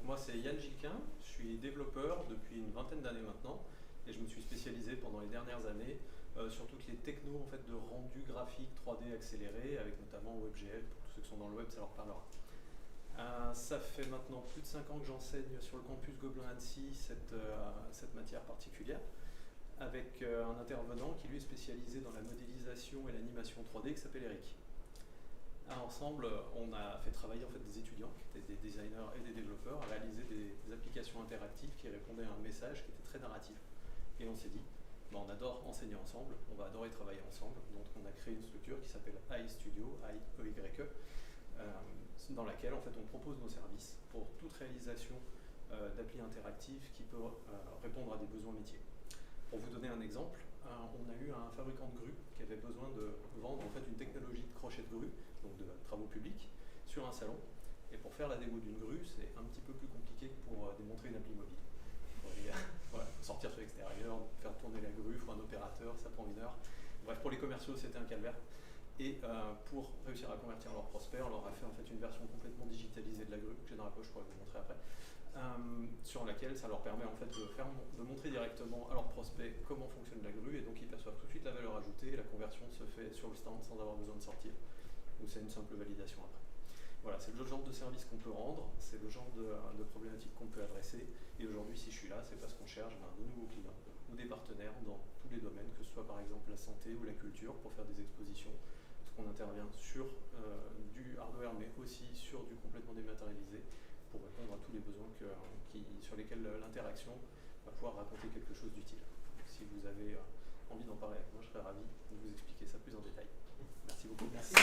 moi c'est Yann Gilquin, je suis développeur depuis une vingtaine d'années maintenant et je me suis spécialisé pendant les dernières années sur toutes les technos en fait, de rendu graphique 3D accéléré avec notamment WebGL. Pour tous ceux qui sont dans le web, ça leur parlera. Ça fait maintenant plus de 5 ans que j'enseigne sur le campus Gobelin-Annecy cette matière particulière avec un intervenant qui lui est spécialisé dans la modélisation et l'animation 3D qui s'appelle Eric. Ensemble, on a fait travailler en fait, des étudiants, qui étaient des designers et des développeurs, à réaliser des applications interactives qui répondaient à un message qui était très narratif. Et on s'est dit, on adore enseigner ensemble, on va adorer travailler ensemble. Donc on a créé une structure qui s'appelle iStudio, I-E-Y-E, dans laquelle en fait, on propose nos services pour toute réalisation d'appli interactives qui peut répondre à des besoins métiers. Pour vous donner un exemple, on a eu un fabricant de grues qui avait besoin de vendre en fait, une technologie de crochet de grue, donc de travaux publics, sur un salon. Et pour faire la démo d'une grue, c'est un petit peu plus compliqué que pour démontrer une appli mobile. Il faut aller, voilà, sortir sur l'extérieur, faire tourner la grue, il faut un opérateur, ça prend 1 heure. Bref, pour les commerciaux, c'était un calvaire. Et pour réussir à convertir leurs prospects, on leur a fait en fait, une version complètement digitalisée de la grue, que j'ai dans la poche, je pourrais vous montrer après. Sur laquelle ça leur permet en fait de montrer directement à leurs prospects comment fonctionne la grue et donc ils perçoivent tout de suite la valeur ajoutée et la conversion se fait sur le stand sans avoir besoin de sortir ou c'est une simple validation après. Voilà, c'est le genre de service qu'on peut rendre, c'est le genre de problématique qu'on peut adresser et aujourd'hui si je suis là c'est parce qu'on cherche de nouveaux clients ou des partenaires dans tous les domaines, que ce soit par exemple la santé ou la culture pour faire des expositions, parce qu'on intervient sur du hardware mais aussi sur du complètement dématérialisé pour répondre à tous les besoins sur lesquels l'interaction va pouvoir raconter quelque chose d'utile. Si vous avez envie d'en parler avec moi, je serais ravi de vous expliquer ça plus en détail. Merci beaucoup. Merci.